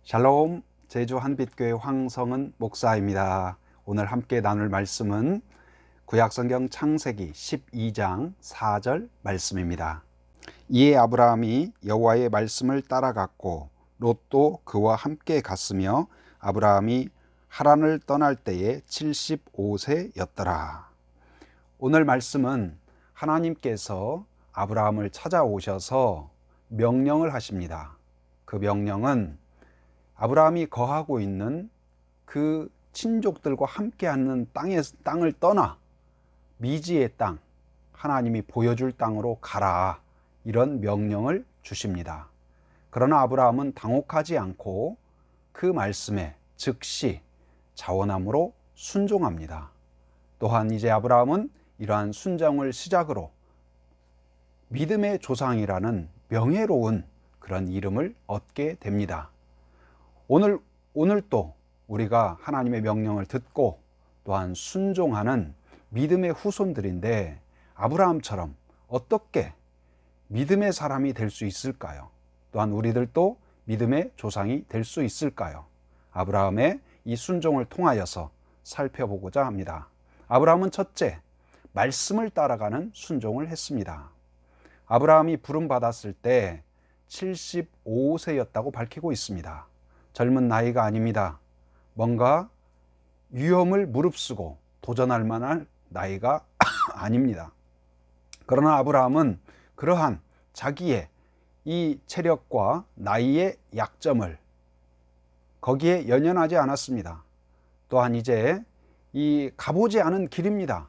샬롬, 제주 한빛교회 황성은 목사입니다. 오늘 함께 나눌 말씀은 구약성경 창세기 12장 4절 말씀입니다. 이에 아브라함이 여호와의 말씀을 따라갔고 롯도 그와 함께 갔으며 아브라함이 하란을 떠날 때에 75세였더라. 오늘 말씀은 하나님께서 아브라함을 찾아오셔서 명령을 하십니다. 그 명령은 아브라함이 거하고 있는 그 친족들과 함께하는 땅을 떠나 미지의 땅, 하나님이 보여줄 땅으로 가라, 이런 명령을 주십니다. 그러나 아브라함은 당혹하지 않고 그 말씀에 즉시 자원함으로 순종합니다. 또한 이제 아브라함은 이러한 순종을 시작으로 믿음의 조상이라는 명예로운 그런 이름을 얻게 됩니다. 오늘 또 우리가 하나님의 명령을 듣고 또한 순종하는 믿음의 후손들인데 아브라함처럼 어떻게 믿음의 사람이 될 수 있을까요? 또한 우리들도 믿음의 조상이 될 수 있을까요? 아브라함의 이 순종을 통하여서 살펴보고자 합니다. 아브라함은 첫째, 말씀을 따라가는 순종을 했습니다. 아브라함이 부름받았을 때 75세였다고 밝히고 있습니다. 젊은 나이가 아닙니다. 뭔가 위험을 무릅쓰고 도전할 만한 나이가 아닙니다. 그러나 아브라함은 그러한 자기의 이 체력과 나이의 약점을 거기에 연연하지 않았습니다. 또한 이제 이 가보지 않은 길입니다.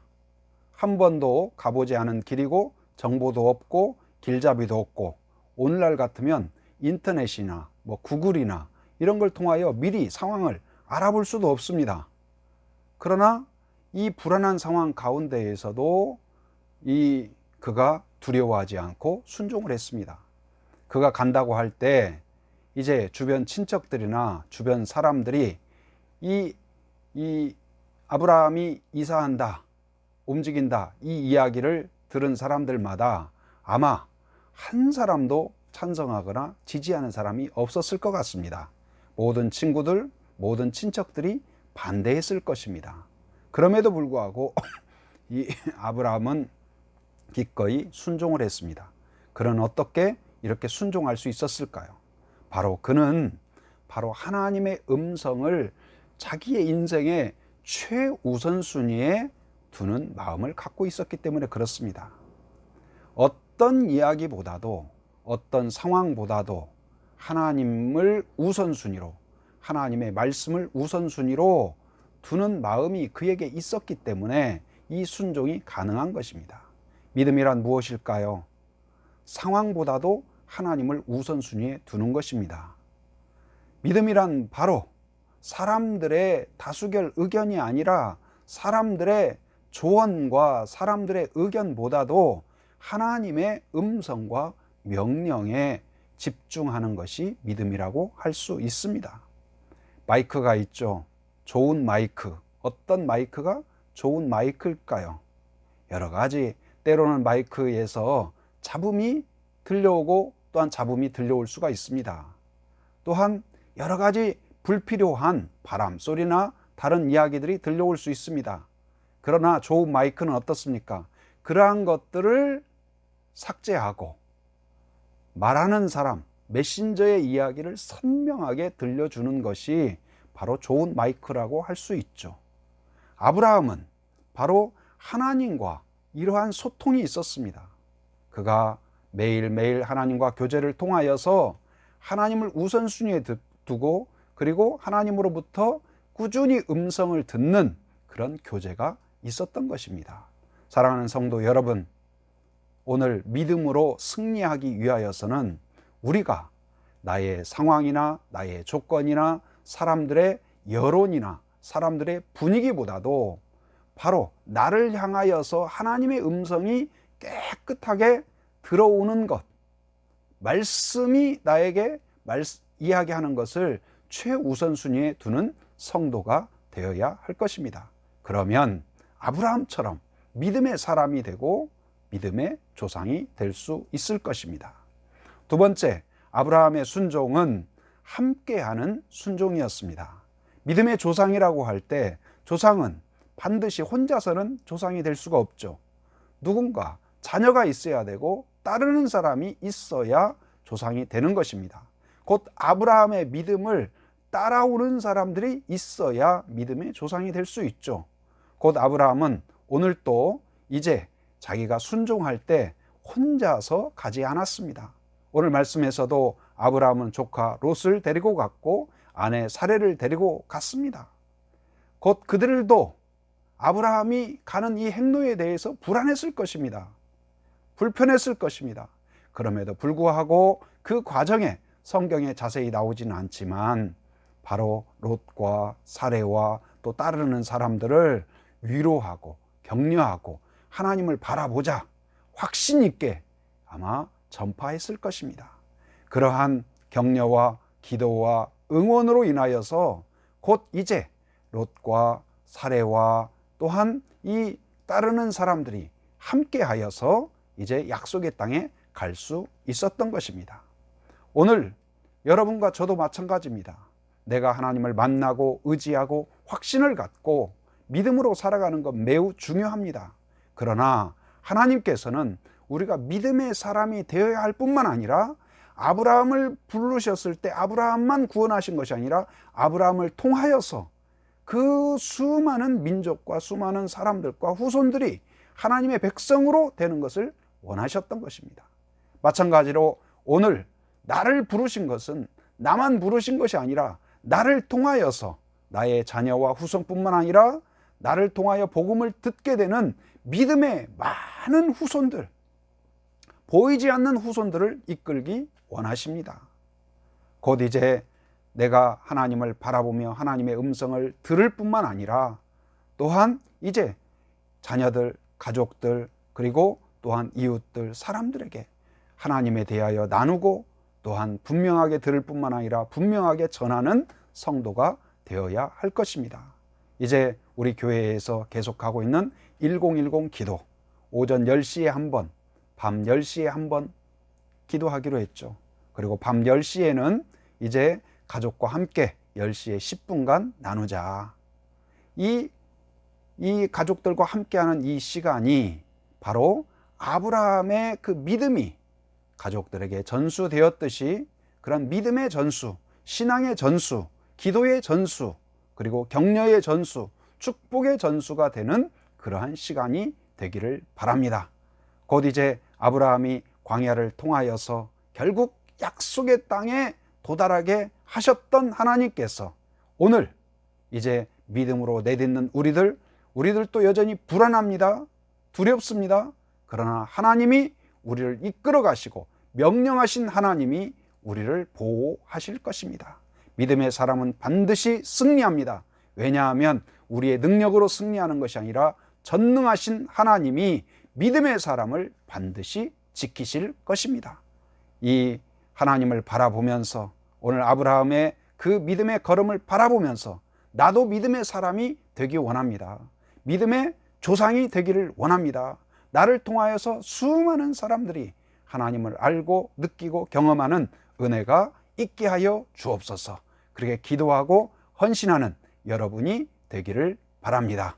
한 번도 가보지 않은 길이고 정보도 없고 길잡이도 없고 오늘날 같으면 인터넷이나 구글이나 이런 걸 통하여 미리 상황을 알아볼 수도 없습니다. 그러나 이 불안한 상황 가운데에서도 그가 두려워하지 않고 순종을 했습니다. 그가 간다고 할 때 이제 주변 친척들이나 주변 사람들이 이 아브라함이 이사한다, 움직인다, 이 이야기를 들은 사람들마다 아마 한 사람도 찬성하거나 지지하는 사람이 없었을 것 같습니다. 모든 친구들, 모든 친척들이 반대했을 것입니다. 그럼에도 불구하고 이 아브라함은 기꺼이 순종을 했습니다. 그는 어떻게 이렇게 순종할 수 있었을까요? 그는 하나님의 음성을 자기의 인생의 최우선순위에 두는 마음을 갖고 있었기 때문에 그렇습니다. 어떤 이야기보다도 어떤 상황보다도 하나님을 우선순위로, 하나님의 말씀을 우선순위로 두는 마음이 그에게 있었기 때문에 이 순종이 가능한 것입니다. 믿음이란 무엇일까요? 상황보다도 하나님을 우선순위에 두는 것입니다. 믿음이란 바로 사람들의 다수결 의견이 아니라 사람들의 조언과 사람들의 의견보다도 하나님의 음성과 명령에 집중하는 것이 믿음이라고 할 수 있습니다. 마이크가 있죠. 좋은 마이크. 어떤 마이크가 좋은 마이크일까요? 여러 가지, 때로는 마이크에서 잡음이 들려오고 또한 잡음이 들려올 수가 있습니다. 또한 여러 가지 불필요한 바람 소리나 다른 이야기들이 들려올 수 있습니다. 그러나 좋은 마이크는 어떻습니까? 그러한 것들을 삭제하고 말하는 사람, 메신저의 이야기를 선명하게 들려주는 것이 바로 좋은 마이크라고 할 수 있죠. 아브라함은 바로 하나님과 이러한 소통이 있었습니다. 그가 매일매일 하나님과 교제를 통하여서 하나님을 우선순위에 두고 그리고 하나님으로부터 꾸준히 음성을 듣는 그런 교제가 있었던 것입니다. 사랑하는 성도 여러분, 오늘 믿음으로 승리하기 위하여서는 우리가 나의 상황이나 나의 조건이나 사람들의 여론이나 사람들의 분위기보다도 바로 나를 향하여서 하나님의 음성이 깨끗하게 들어오는 것, 말씀이 나에게 이야기하는 것을 최우선순위에 두는 성도가 되어야 할 것입니다. 그러면 아브라함처럼 믿음의 사람이 되고 믿음의 조상이 될 수 있을 것입니다. 두 번째, 아브라함의 순종은 함께하는 순종이었습니다. 믿음의 조상이라고 할 때 조상은 반드시 혼자서는 조상이 될 수가 없죠. 누군가 자녀가 있어야 되고 따르는 사람이 있어야 조상이 되는 것입니다. 곧 아브라함의 믿음을 따라오는 사람들이 있어야 믿음의 조상이 될 수 있죠. 곧 아브라함은 오늘 또 이제 자기가 순종할 때 혼자서 가지 않았습니다. 오늘 말씀에서도 아브라함은 조카 롯을 데리고 갔고 아내 사레를 데리고 갔습니다. 곧 그들도 아브라함이 가는 이 행로에 대해서 불안했을 것입니다. 불편했을 것입니다. 그럼에도 불구하고 그 과정에 성경에 자세히 나오지는 않지만 바로 롯과 사레와 또 따르는 사람들을 위로하고 격려하고 하나님을 바라보자 확신 있게 아마 전파했을 것입니다. 그러한 격려와 기도와 응원으로 인하여서 곧 이제 롯과 사레와 또한 이 따르는 사람들이 함께하여서 이제 약속의 땅에 갈 수 있었던 것입니다. 오늘 여러분과 저도 마찬가지입니다. 내가 하나님을 만나고 의지하고 확신을 갖고 믿음으로 살아가는 것 매우 중요합니다. 그러나 하나님께서는 우리가 믿음의 사람이 되어야 할 뿐만 아니라 아브라함을 부르셨을 때 아브라함만 구원하신 것이 아니라 아브라함을 통하여서 그 수많은 민족과 수많은 사람들과 후손들이 하나님의 백성으로 되는 것을 원하셨던 것입니다. 마찬가지로 오늘 나를 부르신 것은 나만 부르신 것이 아니라 나를 통하여서 나의 자녀와 후손뿐만 아니라 나를 통하여 복음을 듣게 되는 믿음의 많은 후손들, 보이지 않는 후손들을 이끌기 원하십니다. 곧 이제 내가 하나님을 바라보며 하나님의 음성을 들을 뿐만 아니라 또한 이제 자녀들, 가족들, 그리고 또한 이웃들, 사람들에게 하나님에 대하여 나누고 또한 분명하게 들을 뿐만 아니라 분명하게 전하는 성도가 되어야 할 것입니다. 이제 우리 교회에서 계속하고 있는 1010 기도, 오전 10시에 한 번, 밤 10시에 한 번 기도하기로 했죠. 그리고 밤 10시에는 이제 가족과 함께 10시에 10분간 나누자. 이 가족들과 함께하는 이 시간이 바로 아브라함의 그 믿음이 가족들에게 전수되었듯이 그런 믿음의 전수, 신앙의 전수, 기도의 전수, 그리고 격려의 전수, 축복의 전수가 되는 그러한 시간이 되기를 바랍니다. 곧 이제 아브라함이 광야를 통하여서 결국 약속의 땅에 도달하게 하셨던 하나님께서 오늘 이제 믿음으로 내딛는 우리들도 여전히 불안합니다. 두렵습니다. 그러나 하나님이 우리를 이끌어 가시고 명령하신 하나님이 우리를 보호하실 것입니다. 믿음의 사람은 반드시 승리합니다. 왜냐하면 우리의 능력으로 승리하는 것이 아니라 전능하신 하나님이 믿음의 사람을 반드시 지키실 것입니다. 이 하나님을 바라보면서 오늘 아브라함의 그 믿음의 걸음을 바라보면서 나도 믿음의 사람이 되기 원합니다. 믿음의 조상이 되기를 원합니다. 나를 통하여서 수많은 사람들이 하나님을 알고 느끼고 경험하는 은혜가 있게 하여 주옵소서. 그렇게 기도하고 헌신하는 여러분이 되기를 바랍니다.